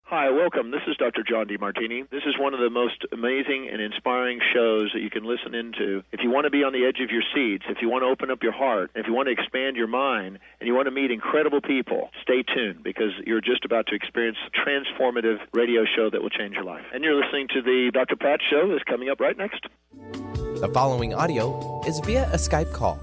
Hi, welcome. This is Dr. John DeMartini. This is one of the most amazing and inspiring shows that you can listen into. If you want to be on the edge of your seats, if you want to open up your heart, if you want to expand your mind, and you want to meet incredible people, stay tuned because you're just about to experience a transformative radio show that will change your life. And you're listening to the Dr. Pat Show that's coming up right next. The following audio is via a Skype call.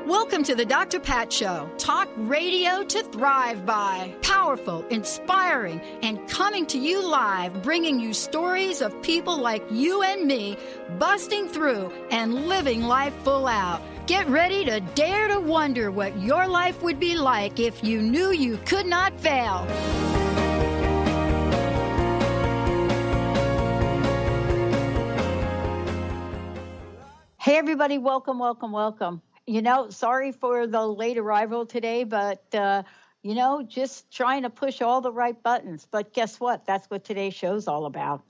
Welcome to the Dr. Pat Show. Talk radio to thrive by. Powerful, inspiring, and coming to you live, bringing you stories of people like you and me, busting through and living life full out. Get ready to dare to wonder what your life would be like if you knew you could not fail. Hey, everybody. Welcome, welcome, welcome. Sorry for the late arrival today, but, just trying to push all the right buttons. But guess what? That's what today's show's all about.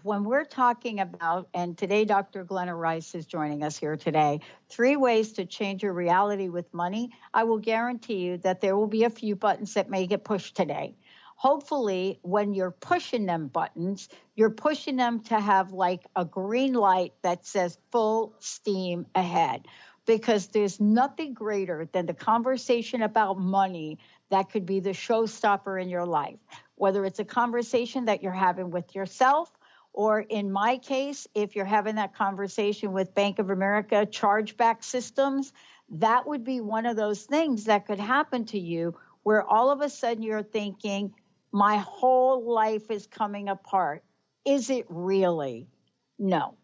When we're talking about, and today Dr. Glenna Rice is joining us here today, 3 ways to change your reality with money, I will guarantee you that there will be a few buttons that may get pushed today. Hopefully, when you're pushing them buttons, you're pushing them to have like a green light that says full steam ahead. Because there's nothing greater than the conversation about money that could be the showstopper in your life. Whether it's a conversation that you're having with yourself, or in my case, if you're having that conversation with Bank of America chargeback systems, that would be one of those things that could happen to you where all of a sudden you're thinking, my whole life is coming apart. Is it really? No.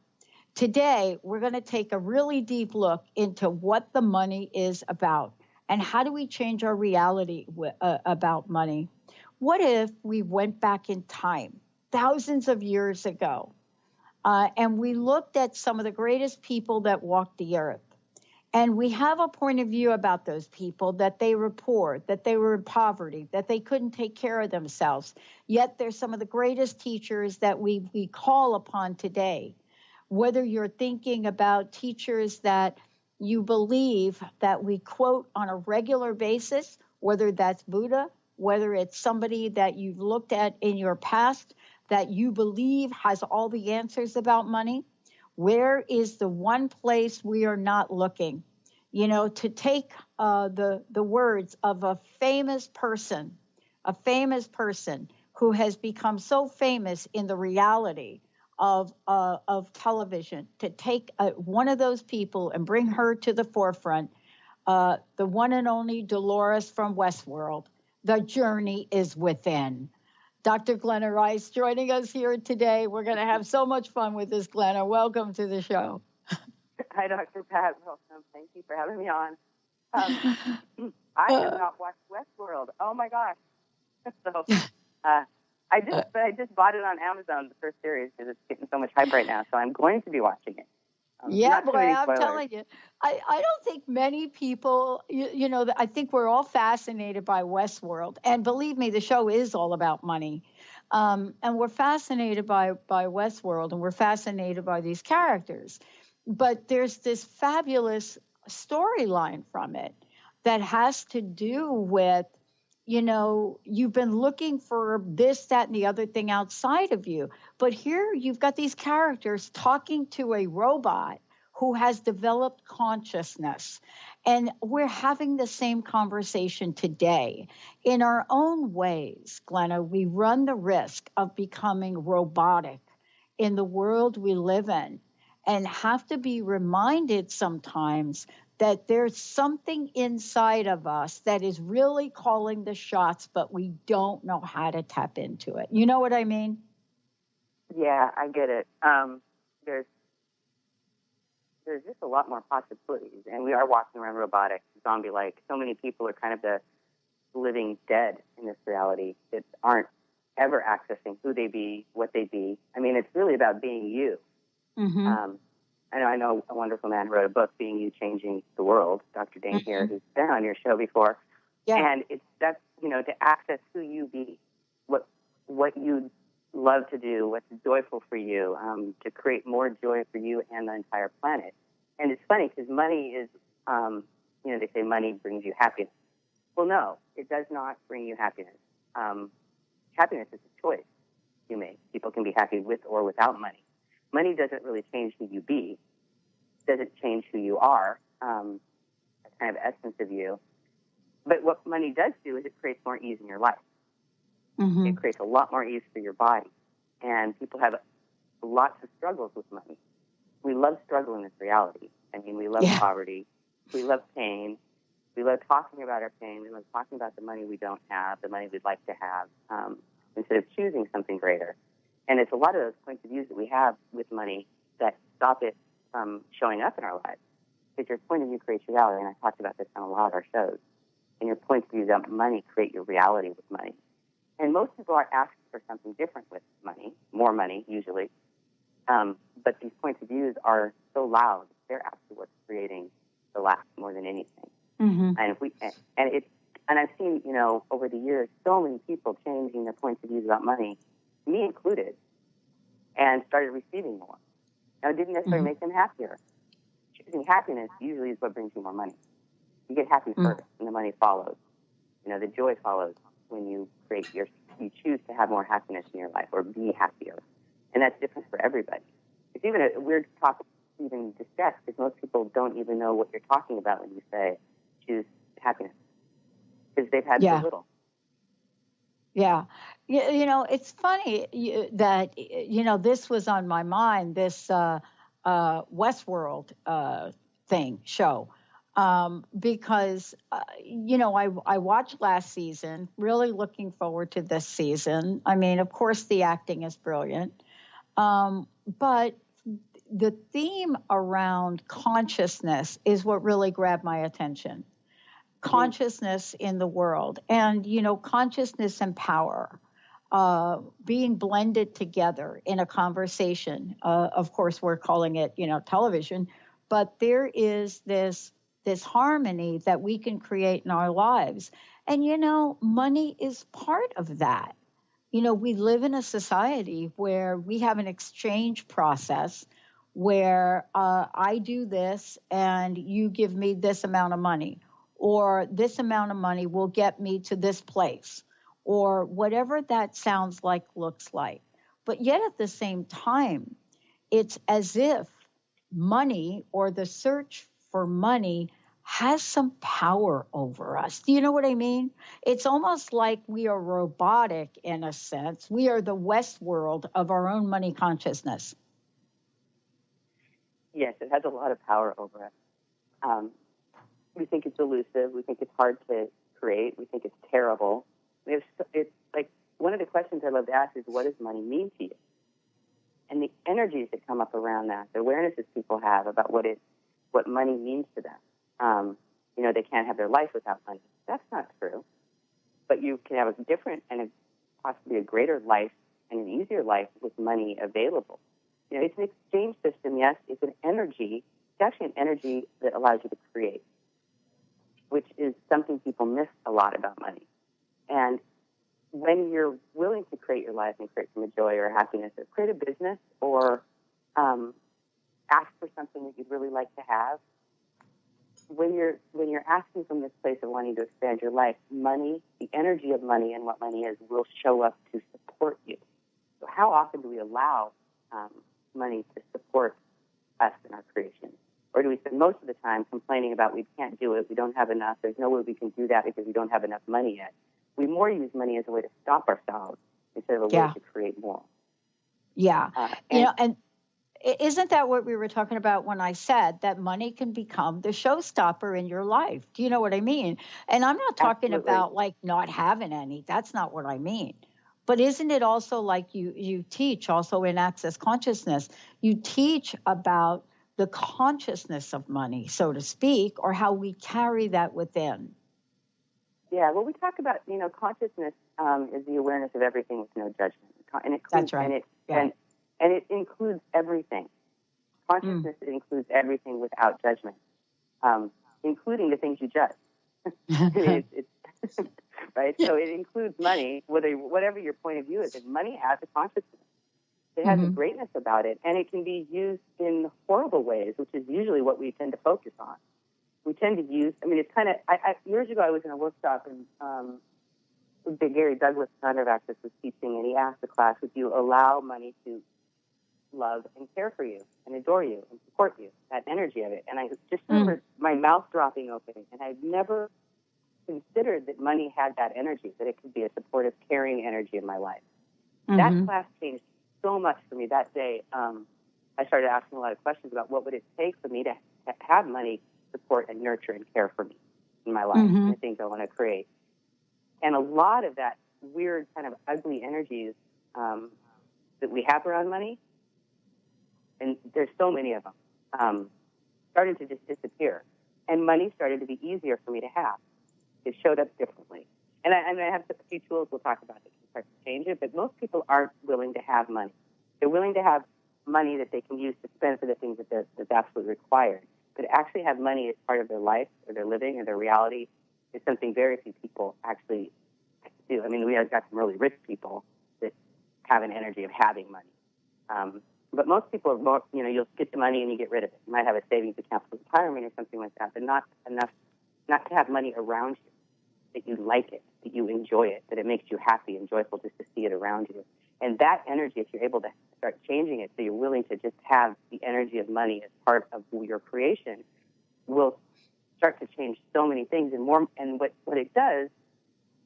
Today, we're going to take a really deep look into what the money is about and how do we change our reality about money. What if we went back in time, thousands of years ago, and we looked at some of the greatest people that walked the earth, and we have a point of view about those people, that they were poor, that they were in poverty, that they couldn't take care of themselves, yet they're some of the greatest teachers that we call upon today. Whether you're thinking about teachers that you believe that we quote on a regular basis, whether that's Buddha, whether it's somebody that you've looked at in your past that you believe has all the answers about money, where is the one place we are not looking? To take the words of a famous person who has become so famous in the reality of television, to take one of those people and bring her to the forefront, the one and only Dolores from Westworld. The journey is within. Dr. Glenna Rice joining us here today. We're going to have so much fun with this, Glenna. Welcome to the show. Hi, Dr. Pat. Welcome. Thank you for having me on. I have not watched Westworld. Oh, my gosh. So, I just bought it on Amazon, the first series, because it's getting so much hype right now. So I'm going to be watching it. Yeah, boy, I'm telling you. I don't think many people, I think we're all fascinated by Westworld. And believe me, the show is all about money. And we're fascinated by Westworld, and we're fascinated by these characters. But there's this fabulous storyline from it that has to do with, you've been looking for this, that, and the other thing outside of you. But here you've got these characters talking to a robot who has developed consciousness. And we're having the same conversation today. In our own ways, Glenna, we run the risk of becoming robotic in the world we live in and have to be reminded sometimes that there's something inside of us that is really calling the shots, but we don't know how to tap into it. You know what I mean? Yeah, I get it. There's just a lot more possibilities, and we are walking around robotic, zombie-like. So many people are kind of the living dead in this reality that aren't ever accessing who they be, what they be. I mean, it's really about being you. Mm-hmm. I know a wonderful man who wrote a book, Being You, Changing the World, Dr. Dane here, who's been on your show before. Yeah. And that's to access who you be, what you love to do, what's joyful for you, to create more joy for you and the entire planet. And it's funny because money is, they say money brings you happiness. Well, no, it does not bring you happiness. Happiness is a choice you make. People can be happy with or without money. Money doesn't really change who you be. It doesn't change who you are, a kind of essence of you. But what money does do is it creates more ease in your life. Mm-hmm. It creates a lot more ease for your body. And people have lots of struggles with money. We love struggle in this reality. I mean, we love poverty. We love pain. We love talking about our pain. We love talking about the money we don't have, the money we'd like to have, instead of choosing something greater. And it's a lot of those points of views that we have with money that stop it from showing up in our lives. Because your point of view creates your reality, and I talked about this on a lot of our shows. And your point of view about money create your reality with money. And most people are asking for something different with money, more money usually. But these points of views are so loud; they're actually what's creating the lack more than anything. Mm-hmm. And I've seen, over the years, so many people changing their points of views about money, me included, and started receiving more. Now, it didn't necessarily make them happier. Choosing happiness usually is what brings you more money. You get happy first, and the money follows. The joy follows when you you choose to have more happiness in your life or be happier. And that's different for everybody. It's even a weird topic to even discuss because most people don't even know what you're talking about when you say choose happiness because they've had so little. Yeah. It's funny that, this was on my mind, this Westworld show. Because, I watched last season, really looking forward to this season. I mean, of course, the acting is brilliant. But the theme around consciousness is what really grabbed my attention. Consciousness in the world and, consciousness and power being blended together in a conversation. Of course, we're calling it, television, but there is this harmony that we can create in our lives. And, money is part of that. We live in a society where we have an exchange process where I do this and you give me this amount of money, or this amount of money will get me to this place, or whatever that sounds like, looks like. But yet at the same time, it's as if money or the search for money has some power over us. Do you know what I mean? It's almost like we are robotic in a sense. We are the West world of our own money consciousness. Yes, it has a lot of power over us. We think it's elusive. We think it's hard to create. We think it's terrible. It's like one of the questions I love to ask is, what does money mean to you? And the energies that come up around that, the awarenesses people have about what money means to them. They can't have their life without money. That's not true. But you can have a different and possibly a greater life and an easier life with money available. It's an exchange system, yes. It's an energy. It's actually an energy that allows you to create, which is something people miss a lot about money. And when you're willing to create your life and create from a joy or happiness, or create a business, or ask for something that you'd really like to have, when you're asking from this place of wanting to expand your life, money, the energy of money and what money is, will show up to support you. So how often do we allow money to support us in our creation? Or do we spend most of the time complaining about we can't do it, we don't have enough, there's no way we can do that because we don't have enough money yet? We more use money as a way to stop ourselves instead of a way to create more. Yeah. And isn't that what we were talking about when I said that money can become the showstopper in your life? Do you know what I mean? And I'm not talking about like not having any. That's not what I mean. But isn't it also like you teach also in Access Consciousness, you teach about the consciousness of money, so to speak, or how we carry that within? Yeah, well, we talk about, consciousness is the awareness of everything with no judgment. And it includes, that's right. And it includes everything. Consciousness includes everything without judgment, including the things you judge. Right? So it includes money, whatever your point of view is. And money has a consciousness. It has a greatness about it, and it can be used in horrible ways, which is usually what we tend to focus on. we tend to use, I mean, it's kind of, years ago I was in a workshop and Gary Douglas, founder of Access, was teaching, and he asked the class, would you allow money to love and care for you and adore you and support you, that energy of it? And I just remember my mouth dropping open, and I've never considered that money had that energy, that it could be a supportive, caring energy in my life. That class changed so much for me that day. I started asking a lot of questions about what would it take for me to have money support and nurture and care for me in my life, and the things I want to create. And a lot of that weird kind of ugly energies that we have around money, and there's so many of them, started to just disappear. And money started to be easier for me to have. It showed up differently. And I have a few tools we'll talk about that can start to change it, but most people aren't willing to have money. They're willing to have money that they can use to spend for the things that's absolutely required. But actually have money as part of their life or their living or their reality is something very few people actually do. I mean, we have got some really rich people that have an energy of having money. But most people are more, you'll get the money and you get rid of it. You might have a savings account for retirement or something like that, but not enough, not to have money around you, that you like it, that you enjoy it, that it makes you happy and joyful just to see it around you. And that energy, if you're able to start changing it so you're willing to just have the energy of money as part of your creation, will start to change so many things. And more. And what it does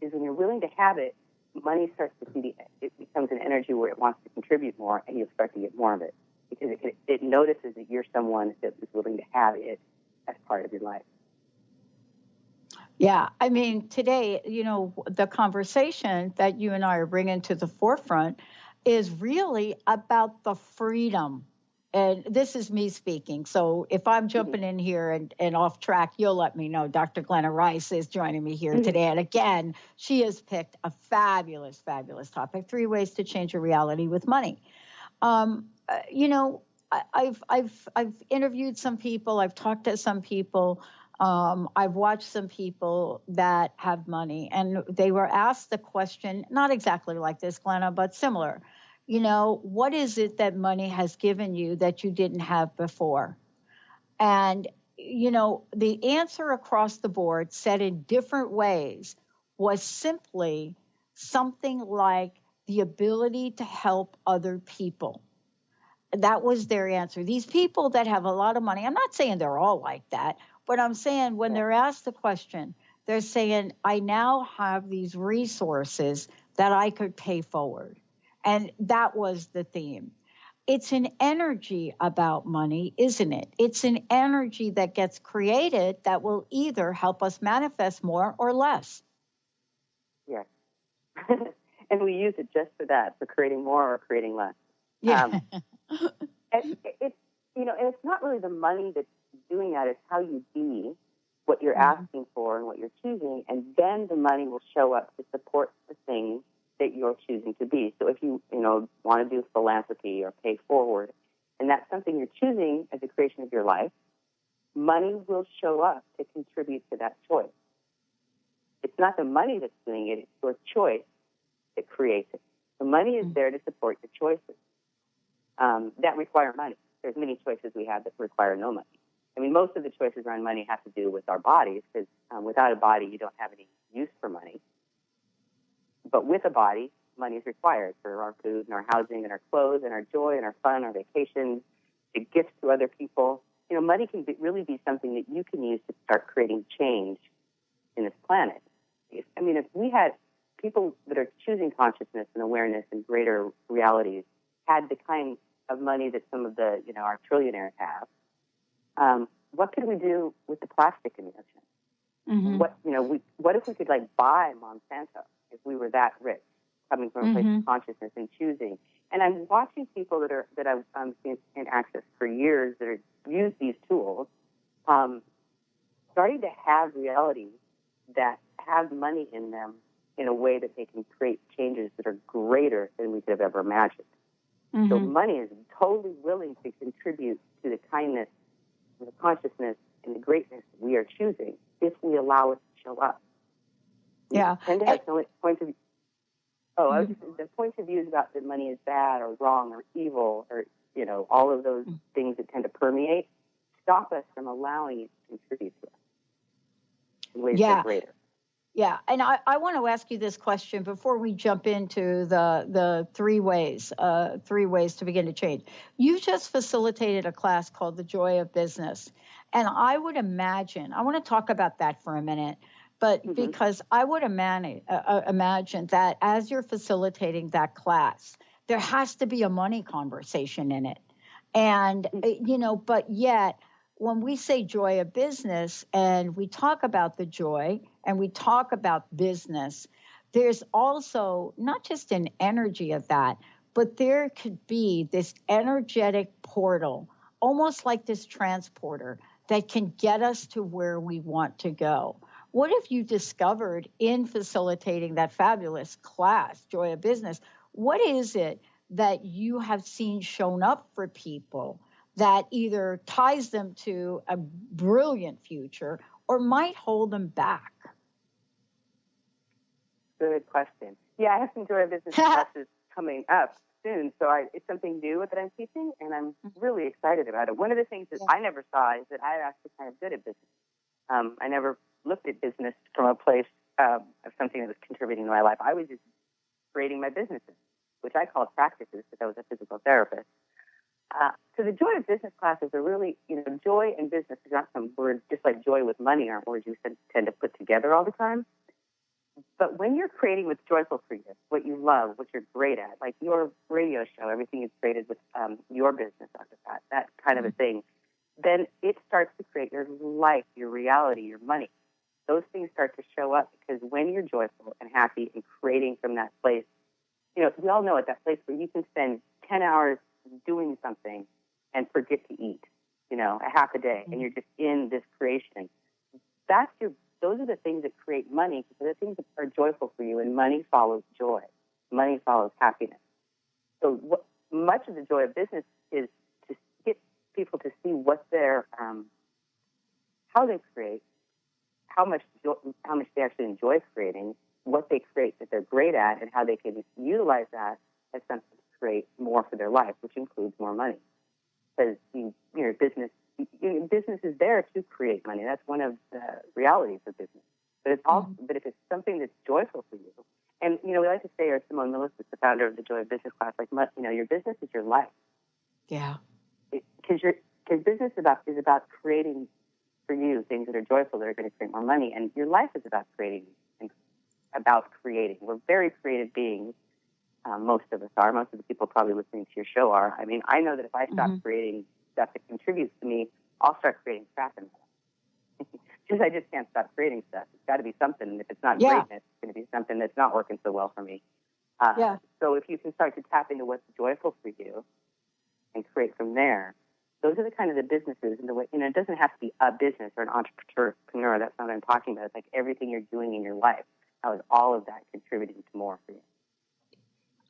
is when you're willing to have it, money starts to see it becomes an energy where it wants to contribute more, and you'll start to get more of it because it notices that you're someone that is willing to have it as part of your life. Yeah, I mean, today, the conversation that you and I are bringing to the forefront is really about the freedom. And this is me speaking. So if I'm jumping in here and off track, you'll let me know. Dr. Glenna Rice is joining me here today. And again, she has picked a fabulous, fabulous topic, 3 ways to change your reality with money. I've interviewed some people. I've talked to some people. I've watched some people that have money, and they were asked the question, not exactly like this, Glenna, but similar. What is it that money has given you that you didn't have before? And, the answer across the board, said in different ways, was simply something like the ability to help other people. That was their answer. These people that have a lot of money, I'm not saying they're all like that, but I'm saying when they're asked the question, they're saying, I now have these resources that I could pay forward. And that was the theme. It's an energy about money, isn't it? It's an energy that gets created that will either help us manifest more or less. Yes. And we use it just for that, for creating more or creating less. Yeah. And it's not really the money that's doing that. It's how you be what you're asking for and what you're choosing, and then the money will show up to support the things that you're choosing to be. So if you want to do philanthropy or pay forward, and that's something you're choosing as a creation of your life, money will show up to contribute to that choice. It's not the money that's doing it; it's your choice that creates it. The money is there to support your choices that require money. There's many choices we have that require no money. I mean, most of the choices around money have to do with our bodies, because without a body, you don't have any use for money. But with a body, money is required for our food and our housing and our clothes and our joy and our fun, our vacations, the gifts to other people. Money can really be something that you can use to start creating change in this planet. If we had people that are choosing consciousness and awareness and greater realities had the kind of money that some of the, our trillionaires have, what could we do with the plastic in the ocean? What if we could buy Monsanto if we were that rich, coming from a place of consciousness and choosing? And I'm watching people that I've seen in Access for years that use these tools, starting to have realities that have money in them in a way that they can create changes that are greater than we could have ever imagined. So money is totally willing to contribute to the kindness, the consciousness, and the greatness we are choosing if we allow it to show up. We tend to have so much point of view. The points of views about that money is bad or wrong or evil or, all of those things that tend to permeate stop us from allowing it to contribute to us. in ways that are greater. Yeah, and I want to ask you this question before we jump into the three ways to begin to change. You just facilitated a class called The Joy of Business, and I would imagine, I want to talk about that for a minute, but because I would imagine that as you're facilitating that class, there has to be a money conversation in it. And, but yet, when we say joy of business and we talk about the joy and we talk about business, there's also not just an energy of that, but there could be this energetic portal, almost like this transporter that can get us to where we want to go. What have you discovered in facilitating that fabulous class, Joy of Business? What is it that you have seen shown up for people that either ties them to a brilliant future or might hold them back? Good question. Yeah, I have some Joy of Business classes coming up soon, so it's something new that I'm teaching, and I'm really excited about it. One of the things that I never saw is that I'm actually kind of good at business. I never looked at business from a place of something that was contributing to my life. I was just creating my businesses, which I call practices, because I was a physical therapist. So the Joy of Business classes are really, joy and business is not some words, just like joy with money aren't words you tend to put together all the time. But when you're creating what's joyful for you, what you love, what you're great at, like your radio show, everything you've created with your business, Dr. Pat, that kind of a thing, then it starts to create your life, your reality, your money. Those things start to show up because when you're joyful and happy and creating from that place, we all know at that place where you can spend 10 hours doing something and forget to eat, a half a day, and you're just in this creation. Those are the things that create money, because they're the things that are joyful for you, and money follows joy. Money follows happiness. So much of the joy of business is to get people to see what how they create, how much they actually enjoy creating, what they create that they're great at, and how they can utilize that as something to create more for their life, which includes more money. Because business is there to create money. That's one of the realities of business. But it's also, but if it's something that's joyful for you, and we like to say, or Simone Millis is the founder of the Joy of Business class, like your business is your life. Yeah. Because business is about creating for you things that are joyful, that are going to create more money, and your life is about creating. We're very creative beings. Most of us are. Most of the people probably listening to your show are. I mean, I know that if I stop creating stuff that contributes to me, I'll start creating crap in my life. Because I just can't stop creating stuff. It's got to be something. And if it's not greatness, it's going to be something that's not working so well for me. So if you can start to tap into what's joyful for you and create from there, those are the kind of the businesses and the way, it doesn't have to be a business or an entrepreneur. That's not what I'm talking about. It's like everything you're doing in your life. How is all of that contributing to more for you?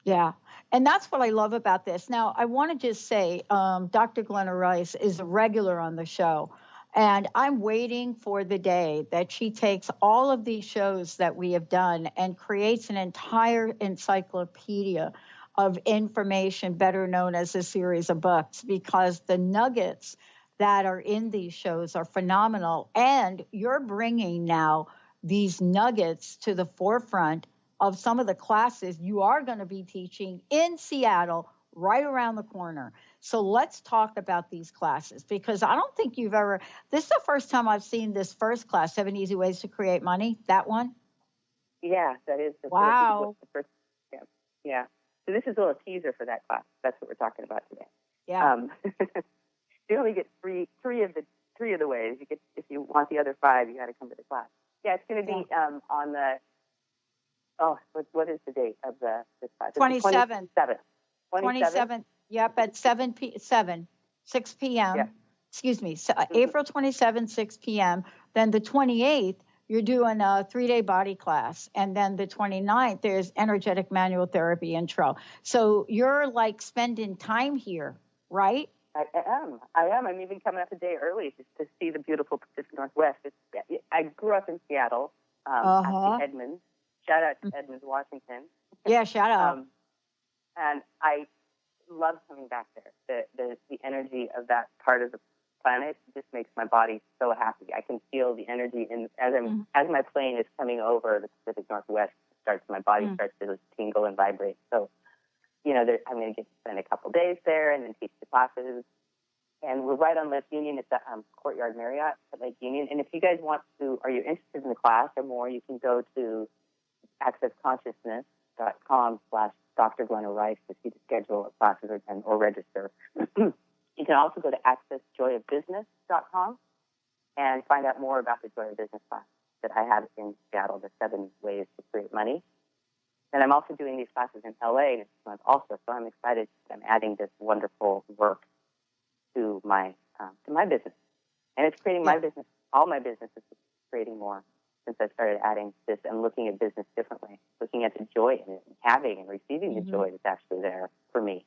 Yeah. And that's what I love about this. Now, I want to just say, Dr. Glenna Rice is a regular on the show. And I'm waiting for the day that she takes all of these shows that we have done and creates an entire encyclopedia of information, better known as a series of books, because the nuggets that are in these shows are phenomenal. And you're bringing now these nuggets to the forefront of some of the classes you are going to be teaching in Seattle right around the corner. So let's talk about these classes, because I don't think this is the first time I've seen this first class, 7 Easy Ways to Create Money, that one. Yeah, that is the first. Yeah. So this is a little teaser for that class. That's what we're talking about today. Yeah. You only get three of the ways. You get, if you want the other 5, you got to come to the class. Yeah, it's going to be on the. Oh, what is the date of this class? 27th. 27th. Yep, at 6 p.m. Yeah. Excuse me, April 27th, 6 p.m. Then the 28th, you're doing a 3-day body class. And then the 29th, there's energetic manual therapy intro. So you're like spending time here, right? I am. I'm even coming up a day early just to see the beautiful Pacific Northwest. I grew up in Seattle, at Edmonds. Shout out to Edmonds, Washington. Yeah, shout out. And I love coming back there. The energy of that part of the planet just makes my body so happy. I can feel the energy as my plane is coming over the Pacific Northwest. My body starts to tingle and vibrate. So, I'm going to get to spend a couple days there and then teach the classes. And we're right on Lake Union at the Courtyard Marriott at Lake Union. And if you guys are you interested in the class or more, you can go to accessconsciousness.com/Dr. Glenna Rice to see the schedule of classes or register. You can also go to accessjoyofbusiness.com and find out more about the Joy of Business class that I have in Seattle, the 7 ways to create money. And I'm also doing these classes in LA next month also, so I'm excited. I'm adding this wonderful work to my business. And it's creating my business, all my businesses is creating more since I started adding this and looking at business differently, looking at the joy in it and having and receiving the joy that's actually there for me.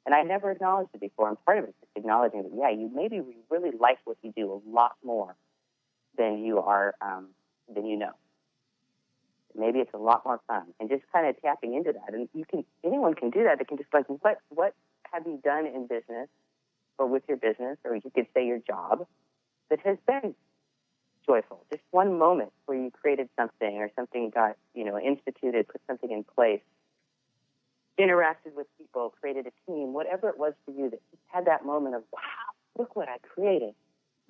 And I never acknowledged it before. And part of it is just acknowledging that, you really like what you do a lot more than you are, than you know. Maybe it's a lot more fun, and just kind of tapping into that. And anyone can do that. They can just what have you done in business or with your business, or you could say your job, that has been joyful? Just one moment where you created something or something got, instituted, put something in place, interacted with people, created a team, whatever it was for you that just had that moment of, wow, look what I created.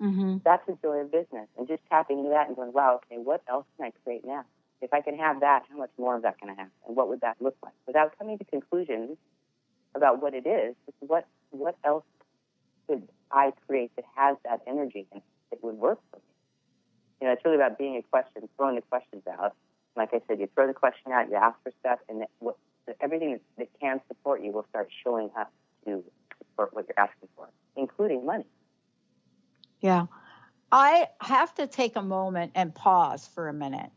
Mm-hmm. That's the joy of business. And just tapping into that and going, wow, okay, what else can I create now? If I can have that, how much more of that can I have? And what would that look like? Without coming to conclusions about what it is, what else could I create that has that energy and it would work for me? It's really about being a question, throwing the questions out. Like I said, you throw the question out, you ask for stuff, and everything that can support you will start showing up to support what you're asking for, including money. Yeah. I have to take a moment and pause for a minute.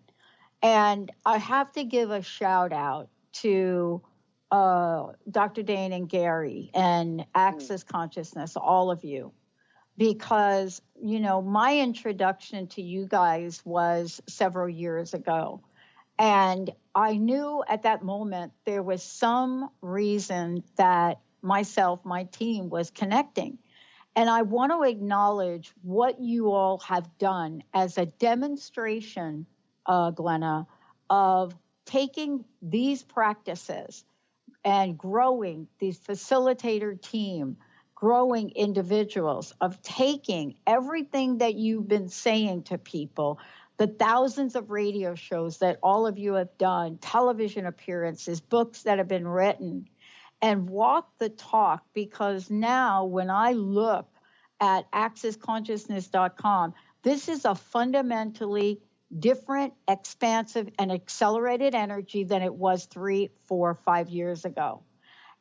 And I have to give a shout out to Dr. Dane and Gary and Access Consciousness, all of you, because, my introduction to you guys was several years ago. And I knew at that moment there was some reason that my team was connecting. And I want to acknowledge what you all have done as a demonstration, Glenna, of taking these practices and growing the facilitator team, growing individuals, of taking everything that you've been saying to people, the thousands of radio shows that all of you have done, television appearances, books that have been written, and walk the talk. Because now when I look at accessconsciousness.com, this is a fundamentally different, expansive, and accelerated energy than it was 3, 4, 5 years ago.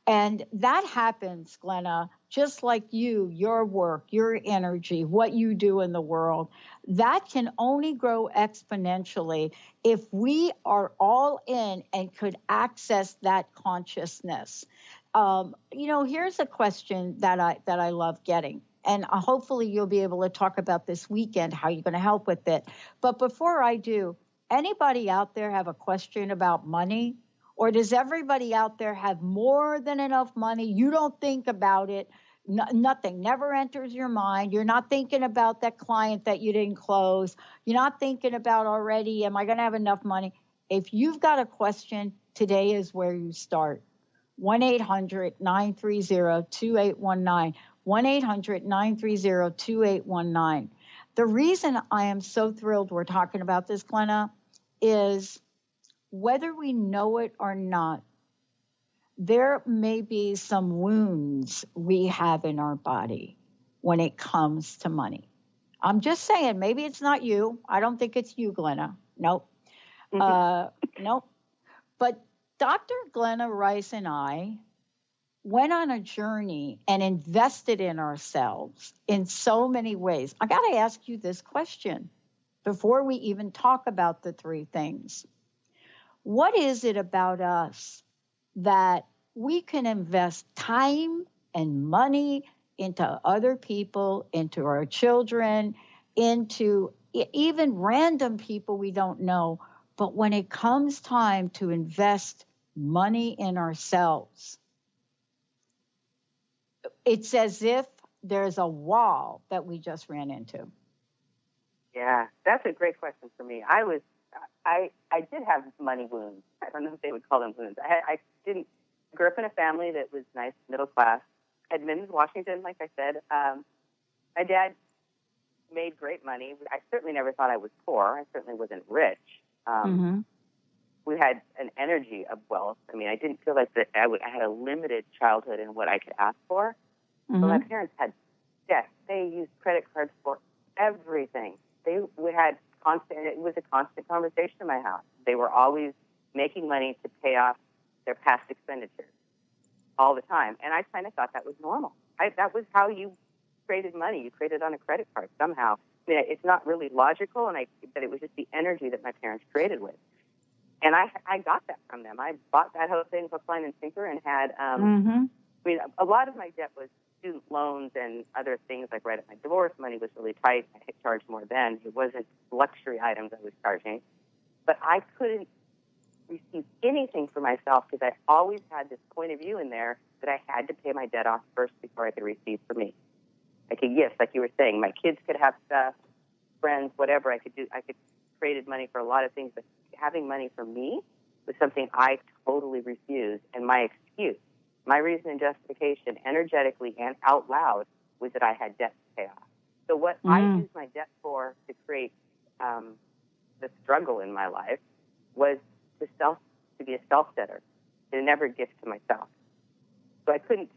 And that happens, Glenna, just like your work, your energy, what you do in the world, that can only grow exponentially if we are all in and could access that consciousness. Here's a question that I love getting. And hopefully you'll be able to talk about this weekend, how you're going to help with it. But before I do, anybody out there have a question about money? Or does everybody out there have more than enough money? You don't think about it. Nothing never enters your mind. You're not thinking about that client that you didn't close. You're not thinking about already, am I going to have enough money? If you've got a question, today is where you start. 1-800-930-2819. 1-800-930-2819. The reason I am so thrilled we're talking about this, Glenna, is whether we know it or not, there may be some wounds we have in our body when it comes to money. I'm just saying, maybe it's not you. I don't think it's you, Glenna. Nope. Nope. But Dr. Glenna Rice and I went on a journey and invested in ourselves in so many ways. I got to ask you this question before we even talk about the 3 things. What is it about us that we can invest time and money into other people, into our children, into even random people we don't know? But when it comes time to invest money in ourselves, it's as if there's a wall that we just ran into? Yeah, that's a great question for me. I did have money wounds. I don't know if they would call them wounds. I grew up in a family that was nice, middle class. I'd been in Washington, like I said. My dad made great money. I certainly never thought I was poor. I certainly wasn't rich. We had an energy of wealth. I mean, I didn't feel like that I had a limited childhood in what I could ask for. But my parents had debt. They used credit cards for everything. We had it was a constant conversation in my house. They were always making money to pay off their past expenditures all the time. And I kind of thought that was normal. That was how you created money. You created on a credit card somehow. I mean, it's not really logical, but it was just the energy that my parents created with. And I got that from them. I bought that whole thing, hook, line, and sinker, and had, I mean, a lot of my debt was student loans and other things, like right at my divorce, money was really tight. I had charged more then. It wasn't luxury items I was charging. But I couldn't receive anything for myself because I always had this point of view in there that I had to pay my debt off first before I could receive for me. I could gifts, like you were saying. My kids could have stuff, friends, whatever I could do. I could created money for a lot of things, but having money for me was something I totally refused. And my excuse, my reason and justification, energetically and out loud, was that I had debt to pay off. So what I used my debt for to create the struggle in my life was to be a self-debtor, to never gift to myself. So I couldn't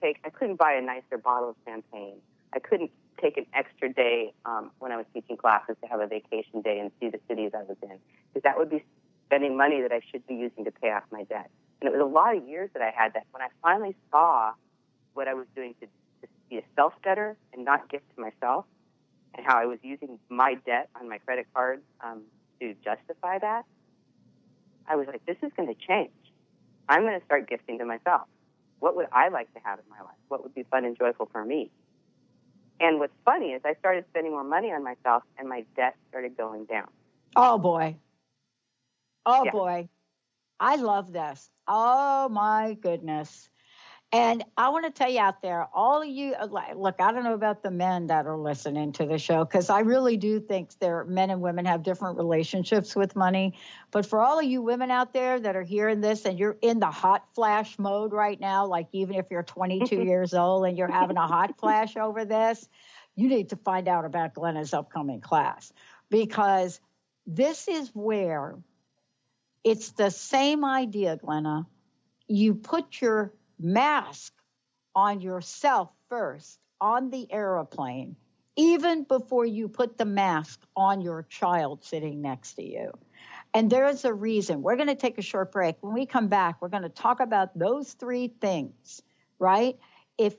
buy a nicer bottle of champagne. I couldn't take an extra day when I was teaching classes to have a vacation day and see the cities I was in, because that would be spending money that I should be using to pay off my debt. And it was a lot of years that I had that. When I finally saw what I was doing to be a self-debtor and not gift to myself, and how I was using my debt on my credit cards to justify that, I was like, this is going to change. I'm going to start gifting to myself. What would I like to have in my life? What would be fun and joyful for me? And what's funny is I started spending more money on myself, and my debt started going down. Oh, boy. Boy. I love this. Oh, my goodness. And I want to tell you out there, all of you, look, I don't know about the men that are listening to the show, because I really do think men and women have different relationships with money. But for all of you women out there that are hearing this and you're in the hot flash mode right now, like even if you're 22 years old and you're having a hot flash over this, you need to find out about Glenna's upcoming class, because this is where it's the same idea, Glenna. You put your mask on yourself first on the airplane, even before you put the mask on your child sitting next to you. And there's a reason. We're going to take a short break. When we come back, we're going to talk about those three things, right? I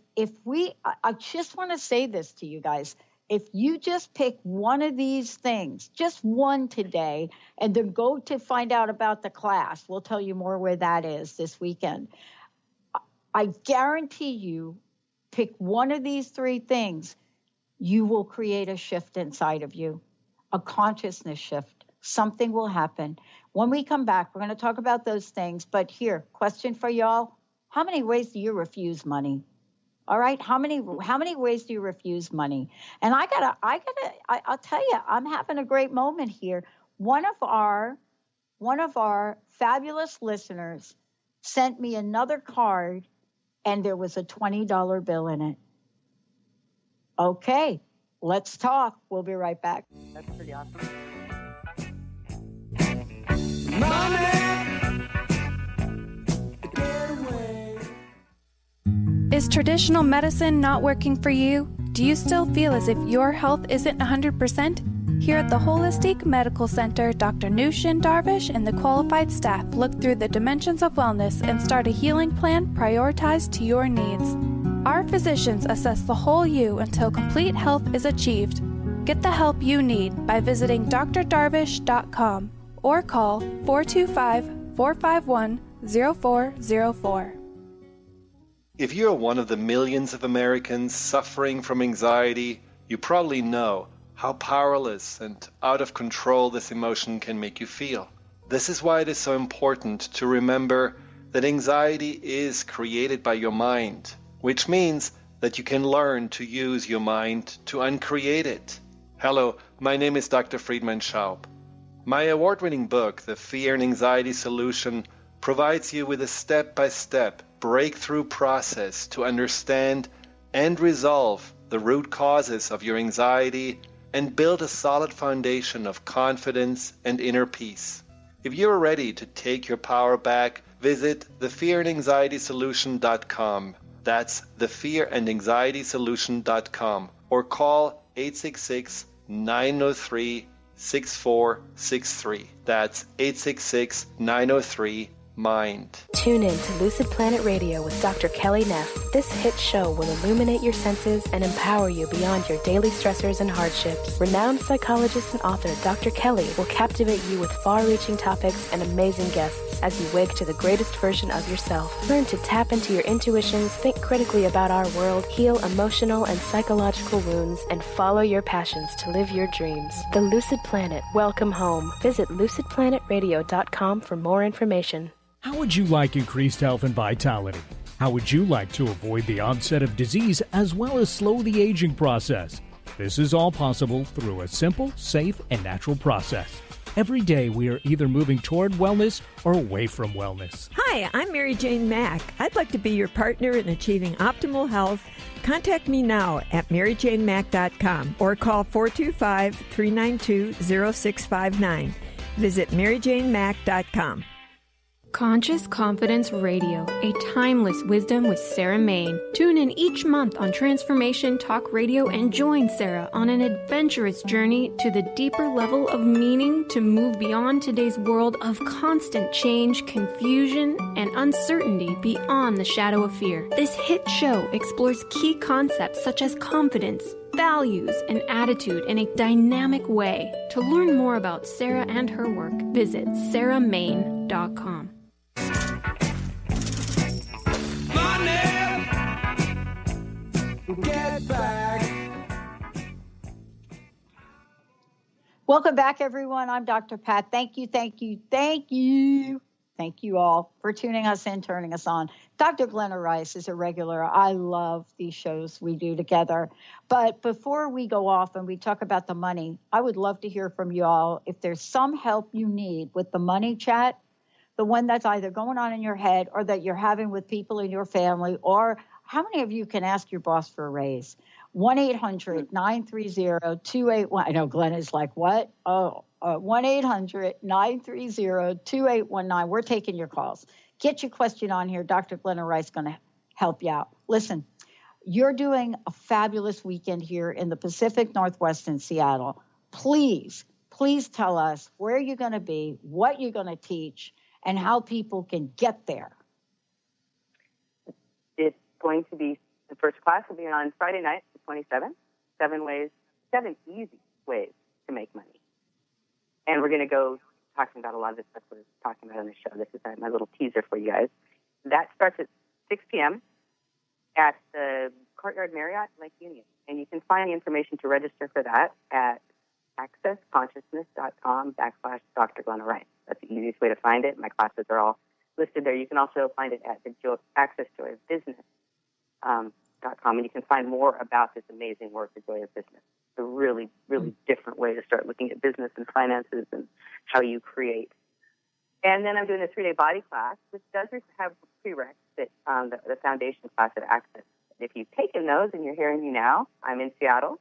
just want to say this to you guys. If you just pick one of these things, just one today, and then go to find out about the class, we'll tell you more where that is this weekend. I guarantee you, pick one of these three things, you will create a shift inside of you, a consciousness shift. Something will happen. When we come back, we're going to talk about those things. But here, question for y'all. How many ways do you refuse money? All right. How many ways do you refuse money? And I'll tell you, I'm having a great moment here. One of our fabulous listeners sent me another card, and there was a $20 bill in it. Okay, let's talk. We'll be right back. That's pretty awesome. Is traditional medicine not working for you? Do you still feel as if your health isn't 100%? Here at the Holistic Medical Center, Dr. Nushin Darvish and the qualified staff look through the dimensions of wellness and start a healing plan prioritized to your needs. Our physicians assess the whole you until complete health is achieved. Get the help you need by visiting drdarvish.com or call 425-451-0404. If you're one of the millions of Americans suffering from anxiety, you probably know how powerless and out of control this emotion can make you feel. This is why it is so important to remember that anxiety is created by your mind, which means that you can learn to use your mind to uncreate it. Hello, my name is Dr. Friedman Schaub. My award-winning book, The Fear and Anxiety Solution, provides you with a step-by-step breakthrough process to understand and resolve the root causes of your anxiety and build a solid foundation of confidence and inner peace. If you are ready to take your power back, visit thefearandanxietysolution.com. That's thefearandanxietysolution.com, or call 866-903-6463. That's 866-903-MIND. Tune in to Lucid Planet Radio with Dr. Kelly Neff. This hit show will illuminate your senses and empower you beyond your daily stressors and hardships. Renowned psychologist and author Dr. Kelly will captivate you with far-reaching topics and amazing guests as you wake to the greatest version of yourself. Learn to tap into your intuitions, think critically about our world, heal emotional and psychological wounds, and follow your passions to live your dreams. The Lucid Planet. Welcome home. Visit lucidplanetradio.com for more information. How would you like increased health and vitality? How would you like to avoid the onset of disease as well as slow the aging process? This is all possible through a simple, safe, and natural process. Every day we are either moving toward wellness or away from wellness. Hi, I'm Mary Jane Mack. I'd like to be your partner in achieving optimal health. Contact me now at maryjanemack.com or call 425-392-0659. Visit maryjanemack.com. Conscious Confidence Radio, a timeless wisdom with Sarah Main. Tune in each month on Transformation Talk Radio and join Sarah on an adventurous journey to the deeper level of meaning to move beyond today's world of constant change, confusion, and uncertainty beyond the shadow of fear. This hit show explores key concepts such as confidence, values, and attitude in a dynamic way. To learn more about Sarah and her work, visit sarahmain.com. Get back. Welcome back, everyone. I'm Dr. Pat. Thank you all for tuning us in, turning us on. Dr. Glenna Rice is a regular. I love these shows we do together. But before we go off and we talk about the money, I would love to hear from you all. If there's some help you need with the money chat, the one that's either going on in your head or that you're having with people in your family, or how many of you can ask your boss for a raise? 1-800-930-2819. I know Glenna's like, what? 1-800-930-2819. We're taking your calls. Get your question on here. Dr. Glenna Rice is going to help you out. Listen, you're doing a fabulous weekend here in the Pacific Northwest in Seattle. Please tell us where you're going to be, what you're going to teach, and how people can get there. It's going to be, the first class will be on Friday night, the 27th, 7 easy ways to make money. And we're going to go talking about a lot of this stuff we're talking about on the show. This is my little teaser for you guys. That starts at 6 p.m. at the Courtyard Marriott, Lake Union. And you can find the information to register for that at accessconsciousness.com/Dr. Glenna Rice. That's the easiest way to find it. My classes are all listed there. You can also find it at the Access Joy of Business.com, and you can find more about this amazing work, The Joy of Business. It's a really, really different way to start looking at business and finances and how you create. And then I'm doing a 3-day body class, which does have prereqs, the foundation class at Access. If you've taken those and you're hearing me now, I'm in Seattle.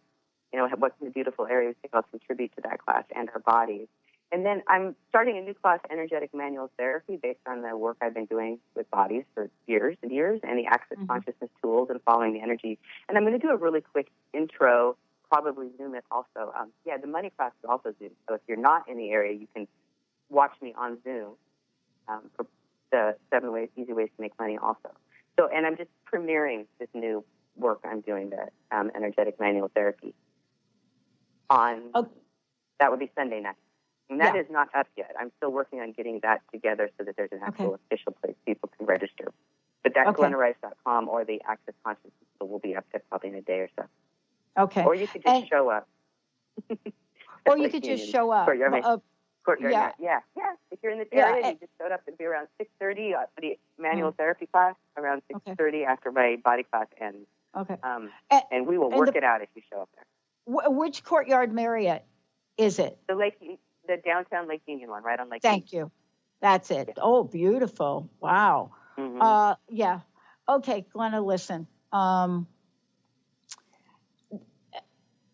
You know, what's the beautiful areas to help contribute to that class and our bodies. And then I'm starting a new class, Energetic Manual Therapy, based on the work I've been doing with bodies for years and years, and the Access Consciousness tools and following the energy. And I'm going to do a really quick intro, probably Zoom it also. The money class is also Zoom. So if you're not in the area, you can watch me on Zoom for the 7 easy ways to make money also. So, and I'm just premiering this new work I'm doing, the Energetic Manual Therapy. That would be Sunday night. And that is not up yet. I'm still working on getting that together so that there's an actual official place people can register. But that's glennarice.com, or the Access Consciousness will be up there probably in a day or so. Okay. Or you could just show up. Or you could just show up. Courtyard. If you're in the area and you just showed up, it'd be around 6:30 for the manual therapy class, around 6:30 after my body class ends. Okay. And we will work it out if you show up there. Which Courtyard Marriott is it? The downtown Lake Union one, right on Lake Thank Union. you. That's it. Yeah. Oh, beautiful. Wow. Mm-hmm. Yeah. Okay, Glenna, listen. I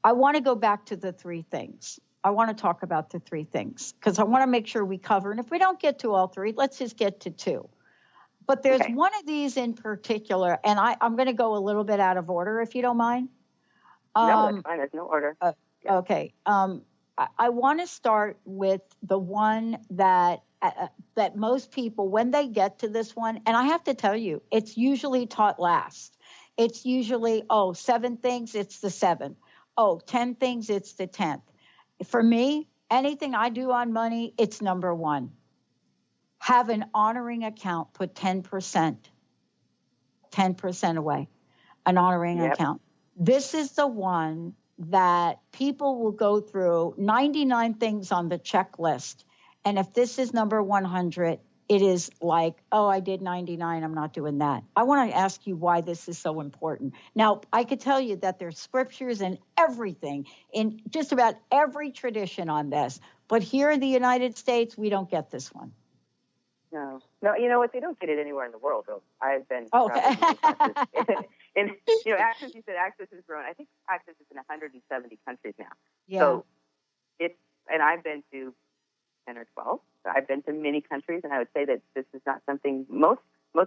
want to go back to the three things. I want to talk about the three things because I want to make sure we cover. And if we don't get to all three, let's just get to two. But there's one of these in particular, and I'm going to go a little bit out of order if you don't mind. No, that's fine. There's no order. Okay. I want to start with the one that most people, when they get to this one, and I have to tell you, it's usually taught last. It's usually, 7 things, it's the 7th. 10 things, it's the 10th. For me, anything I do on money, it's number 1. Have an honoring account, put 10% away, an honoring account. This is the one that people will go through 99 things on the checklist. And if this is number 100, it is like, I did 99. I'm not doing that. I want to ask you why this is so important. Now, I could tell you that there's scriptures and everything in just about every tradition on this. But here in the United States, we don't get this one. No, you know what? They don't get it anywhere in the world, though. I've been and Access, you said Access has grown. I think Access is in 170 countries now. Yeah. So and I've been to 10 or 12. So I've been to many countries, and I would say that this is not something most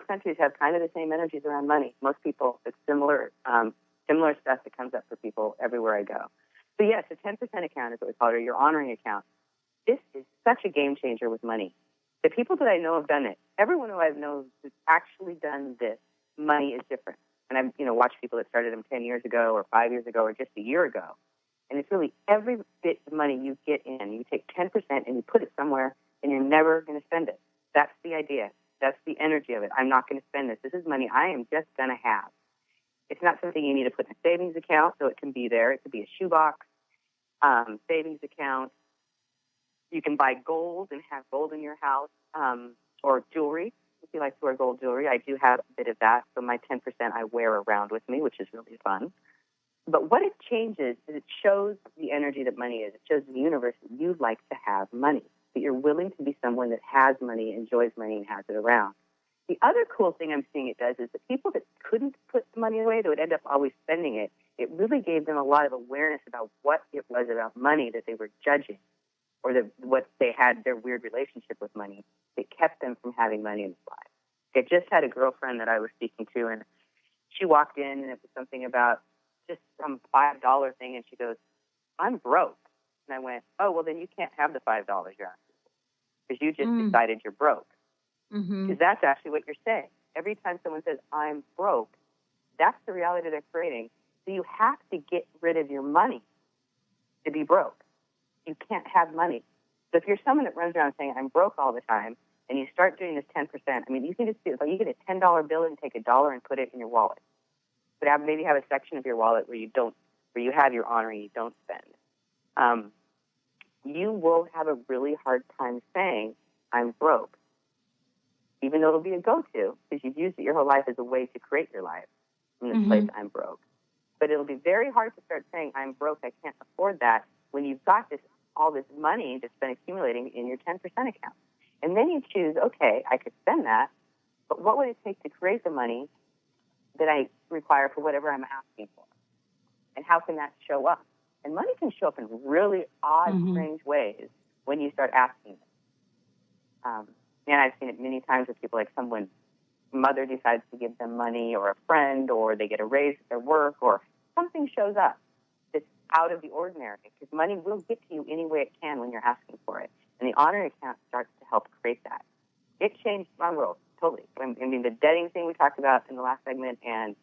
countries have kind of the same energies around money. Most people, it's similar stuff that comes up for people everywhere I go. So yes, a 10% account is what we call it, or your honoring account. This is such a game changer with money. The people that I know have done it, everyone who I've known who's actually done this, money is different. And I've watched people that started them 10 years ago or 5 years ago or just a year ago. And it's really every bit of money you get in, you take 10% and you put it somewhere and you're never going to spend it. That's the idea. That's the energy of it. I'm not going to spend this. This is money I am just going to have. It's not something you need to put in a savings account, so it can be there. It could be a shoebox, savings account. You can buy gold and have gold in your house, or jewelry. If you like to wear gold jewelry, I do have a bit of that. So my 10% I wear around with me, which is really fun. But what it changes is it shows the energy that money is. It shows the universe that you like to have money, that you're willing to be someone that has money, enjoys money, and has it around. The other cool thing I'm seeing it does is that people that couldn't put the money away, that would end up always spending it, it really gave them a lot of awareness about what it was about money that they were judging, or what they had, their weird relationship with money that kept them from having money in their life. I just had a girlfriend that I was speaking to, and she walked in, and it was something about just some $5 thing, and she goes, "I'm broke." And I went, "Oh, well, then you can't have the $5 you're asking for, because you just decided you're broke." Because that's actually what you're saying. Every time someone says, "I'm broke," that's the reality they're creating. So you have to get rid of your money to be broke. You can't have money. So if you're someone that runs around saying, "I'm broke" all the time, and you start doing this 10%, I mean, you can just do it. Like you get a $10 bill and take $1 and put it in your wallet. But maybe have a section of your wallet where you have your honoring, you don't spend. You will have a really hard time saying, "I'm broke," even though it'll be a go-to, because you've used it your whole life as a way to create your life from this place, "I'm broke." But it'll be very hard to start saying, "I'm broke, I can't afford that," when you've got all this money that's been accumulating in your 10% account. And then you choose, okay, I could spend that, but what would it take to create the money that I require for whatever I'm asking for? And how can that show up? And money can show up in really odd, strange ways when you start asking it. And I've seen it many times with people, like someone's mother decides to give them money, or a friend, or they get a raise at their work, or something shows up that's out of the ordinary, because money will get to you any way it can when you're asking for it. And the honor account starts to help create that. It changed my world, totally. I mean, the debting thing we talked about in the last segment and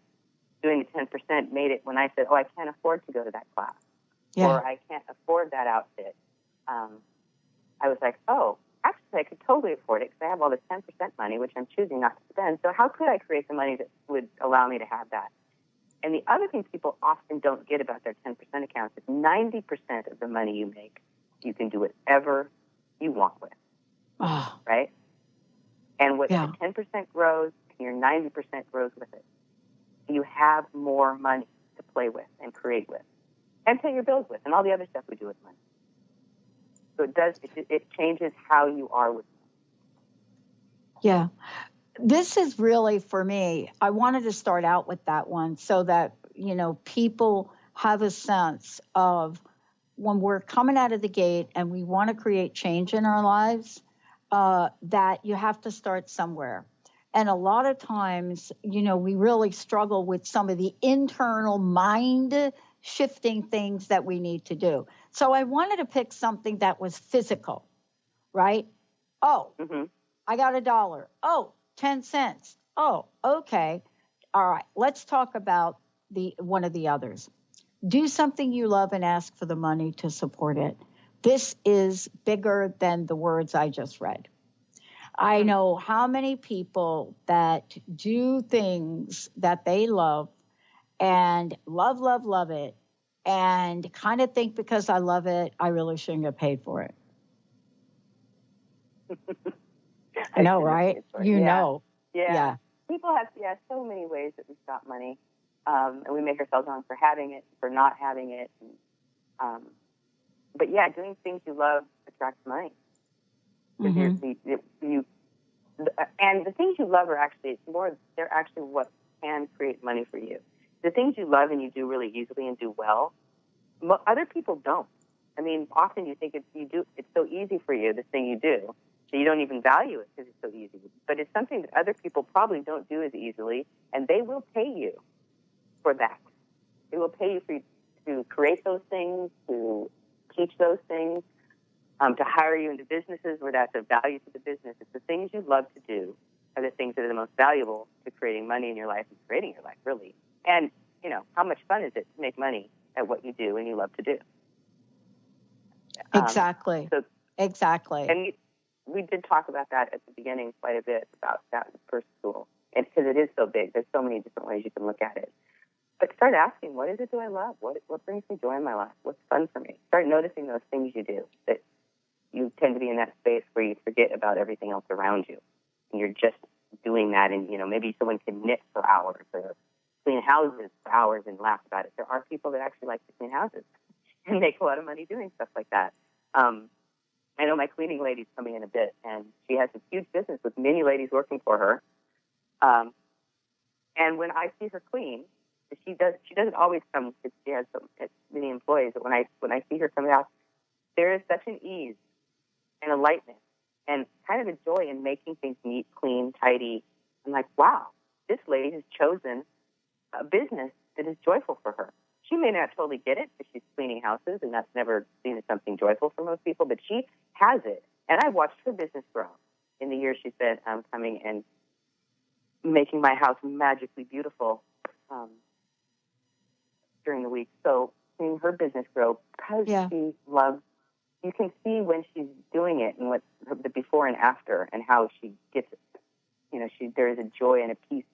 doing the 10% made it when I said, "Oh, I can't afford to go to that class," or "I can't afford that outfit." I was like, "Oh, actually, I could totally afford it because I have all this 10% money, which I'm choosing not to spend. So how could I create the money that would allow me to have that?" And the other thing people often don't get about their 10% accounts is 90% of the money you make, you can do whatever you want with. right? And what Yeah. the 10% grows, and your 90% grows with it. You have more money to play with and create with and pay your bills with and all the other stuff we do with money. So it changes how you are with money. Yeah. This is really, for me, I wanted to start out with that one so that, people have a sense of when we're coming out of the gate and we want to create change in our lives, that you have to start somewhere. And a lot of times, we really struggle with some of the internal mind shifting things that we need to do. So I wanted to pick something that was physical, right? Oh, I got $1. Oh, 10 cents. Oh, okay. All right. Let's talk about one of the others. Do something you love and ask for the money to support it. This is bigger than the words I just read. I know how many people that do things that they love and love it, and kind of think because I love it, I really shouldn't get paid for it. I know, right? You know. Yeah. People have so many ways that we stop money, and we make ourselves wrong for having it, for not having it. But doing things you love attracts money. And the things you love are they're actually what can create money for you. The things you love and you do really easily and do well, other people don't. I mean, often you think it's so easy for you, this thing you do, that you don't even value it because it's so easy. But it's something that other people probably don't do as easily, and they will pay you for that. They will pay you to create those things, to teach those things, to hire you into businesses where that's of value to the business. It's the things you love to do are the things that are the most valuable to creating money in your life and creating your life, really. And, how much fun is it to make money at what you do and you love to do? Exactly. Exactly. And we did talk about that at the beginning quite a bit, about that first school. And because it is so big, there's so many different ways you can look at it. But start asking, what is it do I love? What brings me joy in my life? What's fun for me? Start noticing those things you do, that you tend to be in that space where you forget about everything else around you. And you're just doing that. And, maybe someone can knit for hours or clean houses for hours and laugh about it. There are people that actually like to clean houses and make a lot of money doing stuff like that. I know my cleaning lady's coming in a bit, and she has a huge business with many ladies working for her. And when I see her clean, she doesn't always come because she has many employees. But when I see her come out, there is such an ease and a lightness and kind of a joy in making things neat, clean, tidy. I'm like, wow, this lady has chosen a business that is joyful for her. She may not totally get it because she's cleaning houses, and that's never seen as something joyful for most people, but she has it. And I watched her business grow in the years she spent coming and making my house magically beautiful during the week. So seeing her business grow because she loves, you can see when she's doing it and what the before and after and how she gets it. There is a joy and a peace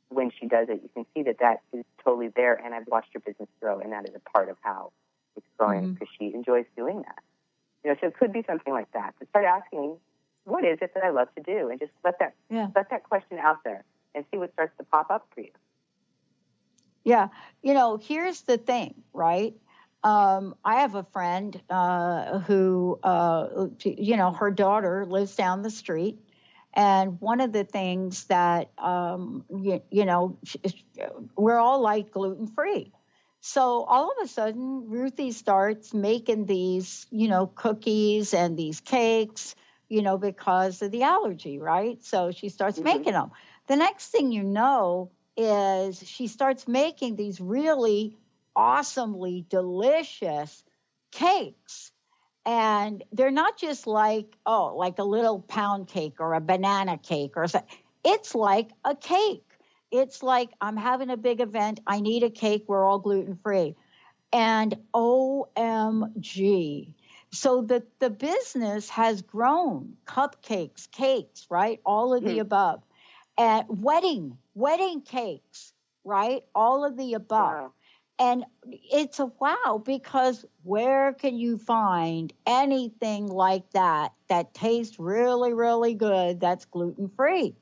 when she does it. You can see that is totally there, and I've watched her business grow, and that is a part of how it's growing because she enjoys doing that. So it could be something like that. To start asking, what is it that I love to do, and just let that question out there and see what starts to pop up for you. Yeah, here's the thing, right? I have a friend who, her daughter lives down the street. And one of the things that, we're all like gluten-free. So all of a sudden, Ruthie starts making these, cookies and these cakes, because of the allergy, right? So she starts making them. The next thing you know is she starts making these really awesomely delicious cakes. And they're not just like a little pound cake or a banana cake or something. It's like a cake. It's like, I'm having a big event. I need a cake. We're all gluten-free. And OMG. So the business has grown. Cupcakes, cakes, right? All of the above. And wedding cakes, right? All of the above. Wow. And it's a wow, because where can you find anything like that that tastes really, really good that's gluten-free?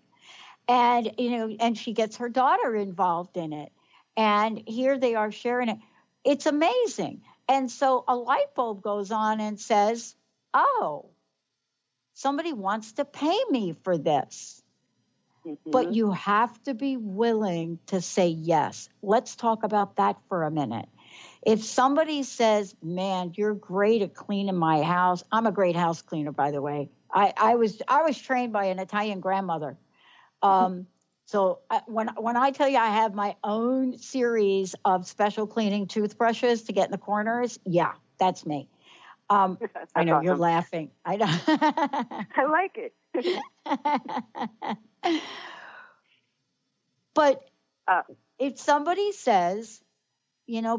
And, and she gets her daughter involved in it. And here they are sharing it. It's amazing. And so a light bulb goes on and says, oh, somebody wants to pay me for this. But you have to be willing to say yes. Let's talk about that for a minute. If somebody says, man, you're great at cleaning my house. I'm a great house cleaner, by the way. I was trained by an Italian grandmother. So when I tell you I have my own series of special cleaning toothbrushes to get in the corners, yeah, that's me. I know awesome. You're laughing. I know. I like it. But if somebody says,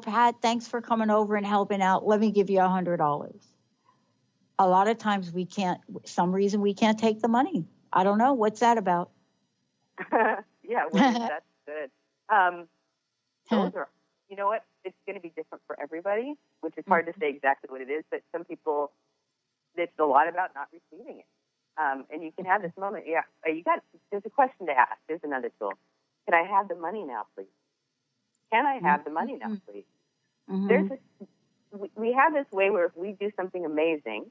Pat, thanks for coming over and helping out, let me give you $100. A lot of times we can't take the money. I don't know. What's that about? Yeah, that's good. Those are, you know what? It's going to be different for everybody, which is hard to say exactly what it is, but some people, it's a lot about not receiving it. And you can have this moment. Yeah, there's a question to ask. There's another tool. Can I have the money now, please? Can I have the money now, please? We have this way where if we do something amazing,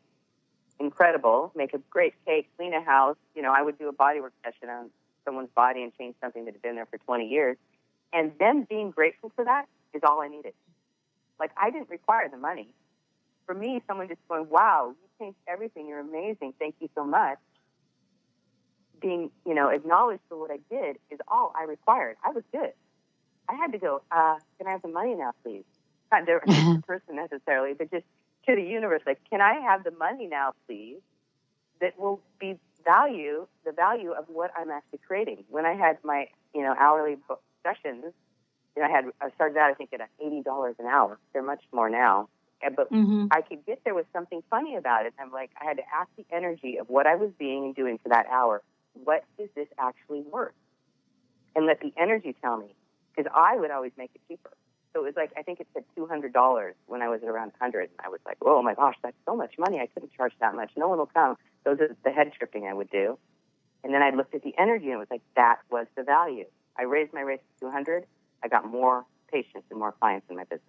incredible, make a great cake, clean a house, I would do a bodywork session on someone's body and change something that had been there for 20 years. And them being grateful for that is all I needed. Like, I didn't require the money. For me, someone just going, wow, you changed everything. You're amazing. Thank you so much. Being, acknowledged for what I did is all I required. I was good. I had to go, can I have the money now, please? Not to the person necessarily, but just to the universe. Like, can I have the money now, please? That will be the value of what I'm actually creating. When I had my, hourly sessions, I started out, I think, at $80 an hour. They're much more now. But I could get there with something funny about it. I'm like, I had to ask the energy of what I was being and doing for that hour. What is this actually worth? And let the energy tell me, because I would always make it cheaper. So it was like, I think it said $200 when I was at around 100. And I was like, oh my gosh, that's so much money. I couldn't charge that much. No one will come. Those are the head tripping I would do. And then I looked at the energy and it was like, that was the value. I raised my rates to 200. I got more patients and more clients in my business.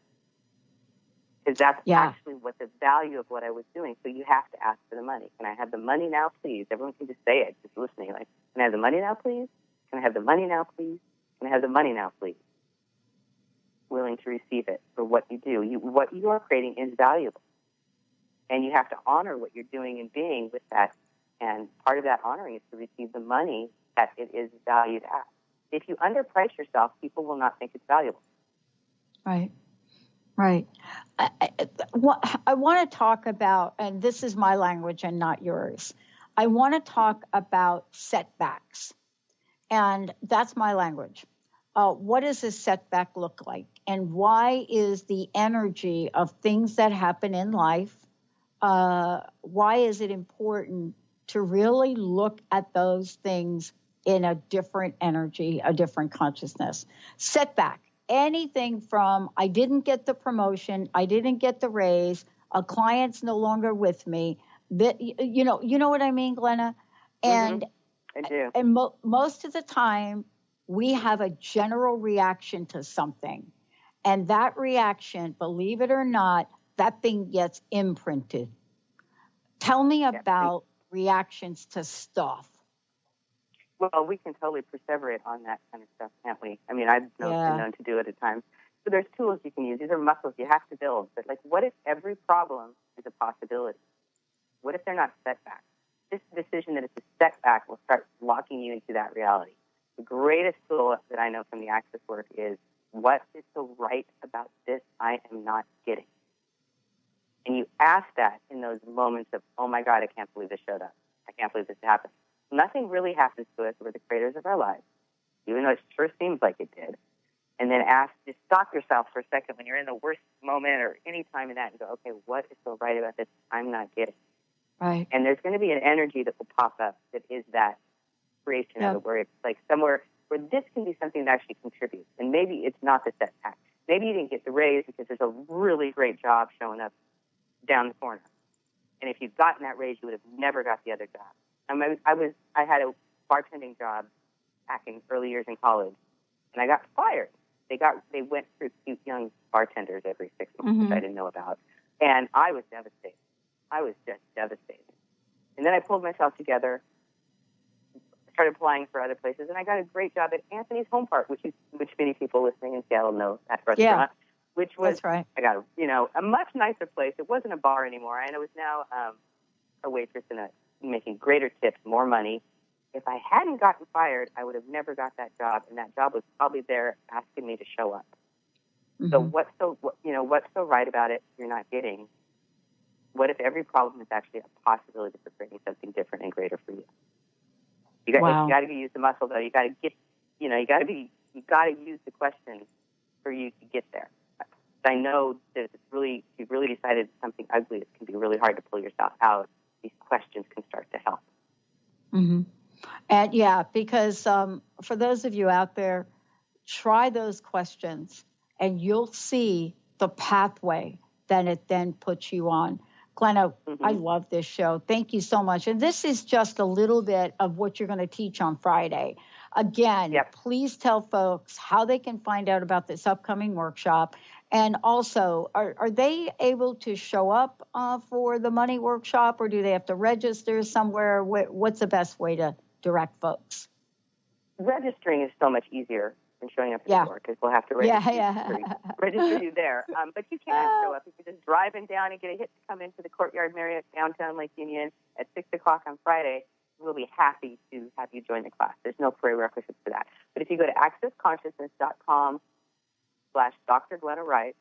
Because that's actually what the value of what I was doing. So you have to ask for the money. Can I have the money now, please? Everyone can just say it, just listening. Like, can I have the money now, please? Can I have the money now, please? Can I have the money now, please? Willing to receive it for what you do. What you are creating is valuable. And you have to honor what you're doing and being with that. And part of that honoring is to receive the money that it is valued at. If you underprice yourself, people will not think it's valuable. Right. Right. I want to talk about, and this is my language and not yours, I want to talk about setbacks. And that's my language. What does a setback look like? And why is the energy of things that happen in life, why is it important to really look at those things in a different energy, a different consciousness? Setback. Anything from I didn't get the promotion, I didn't get the raise, a client's no longer with me. That you know what I mean, Glenna? And I do. And most of the time, we have a general reaction to something, and that reaction, believe it or not, that thing gets imprinted. Tell me about reactions to stuff. Well, we can totally perseverate on that kind of stuff, can't we? I mean, I've been known to do it at times. So there's tools you can use. These are muscles you have to build. But, like, what if every problem is a possibility? What if they're not setbacks? This decision that it's a setback will start locking you into that reality. The greatest tool that I know from the Access work is, what is so right about this I am not getting? And you ask that in those moments of, oh, my God, I can't believe this showed up. I can't believe this happened. Nothing really happens to us. We're the creators of our lives, even though it sure seems like it did. And then just stop yourself for a second when you're in the worst moment or any time in that and go, okay, what is so right about this I'm not getting? Right. And there's going to be an energy that will pop up that is that creation of it, where it's like somewhere where this can be something that actually contributes. And maybe it's not the setback. Maybe you didn't get the raise because there's a really great job showing up down the corner. And if you'd gotten that raise, you would have never got the other job. I had a bartending job back in early years in college, and I got fired. They went through cute young bartenders every 6 months, which I didn't know about. And I was devastated. I was just devastated. And then I pulled myself together, started applying for other places, and I got a great job at Anthony's Home Park, which many people listening in Seattle know that restaurant. Which was, that's right. I got a much nicer place. It wasn't a bar anymore, and I was now a waitress and making greater tips, more money. If I hadn't gotten fired, I would have never got that job, and that job was probably there asking me to show up. So what's so right about it you're not getting? What if every problem is actually a possibility for creating something different and greater for you? You got to use the muscle, though. You got to get, you got to use the question for you to get there. I know that if you've really decided something ugly, it can be really hard to pull yourself out. These questions can start to help. And because for those of you out there, try those questions and you'll see the pathway that it then puts you on. Glenna, I love this show. Thank you so much. And this is just a little bit of what you're going to teach on Friday. Again, please tell folks how they can find out about this upcoming workshop. And also, are they able to show up for the money workshop, or do they have to register somewhere? What's the best way to direct folks? Registering is so much easier than showing up at the door, because we'll have to register you there. But you can show up. You can just driving down and get a hit to come into the Courtyard Marriott downtown Lake Union at 6 o'clock on Friday. We'll be happy to have you join the class. There's no prerequisites for that. But if you go to accessconsciousness.com/Dr. Glenna Rice,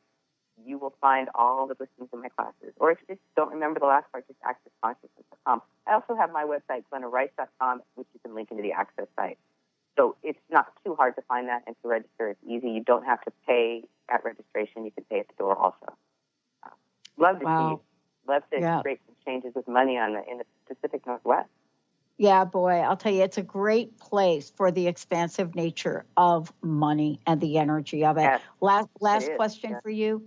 you will find all the listings in my classes. Or if you just don't remember the last part, just accessconsciousness.com. I also have my website, glennarice.com, which you can link into the Access site. So it's not too hard to find that and to register. It's easy. You don't have to pay at registration. You can pay at the door also. Love to see you. Love to create some changes with money in the Pacific Northwest. Yeah, boy, I'll tell you, it's a great place for the expansive nature of money and the energy of it. Yes, last question for you.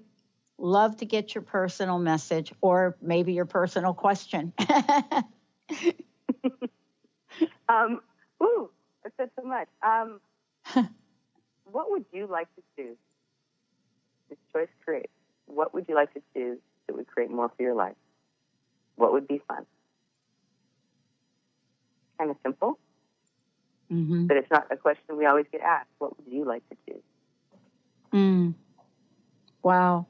Love to get your personal message or maybe your personal question. I said so much. What would you like to do? This choice creates. What would you like to do that would create more for your life? What would be fun? Kind of simple, but it's not a question we always get asked. What would you like to do? Wow.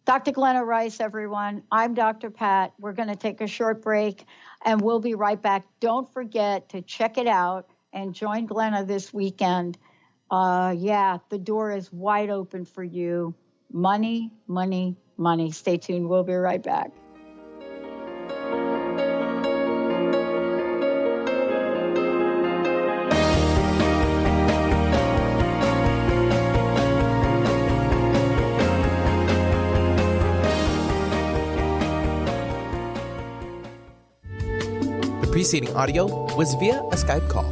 Dr. Glenna Rice, everyone. I'm Dr. Pat. We're going to take a short break, and we'll be right back. Don't forget to check it out and join Glenna this weekend. The door is wide open for you. Money, money, money. Stay tuned. We'll be right back. The preceding audio was via a Skype call.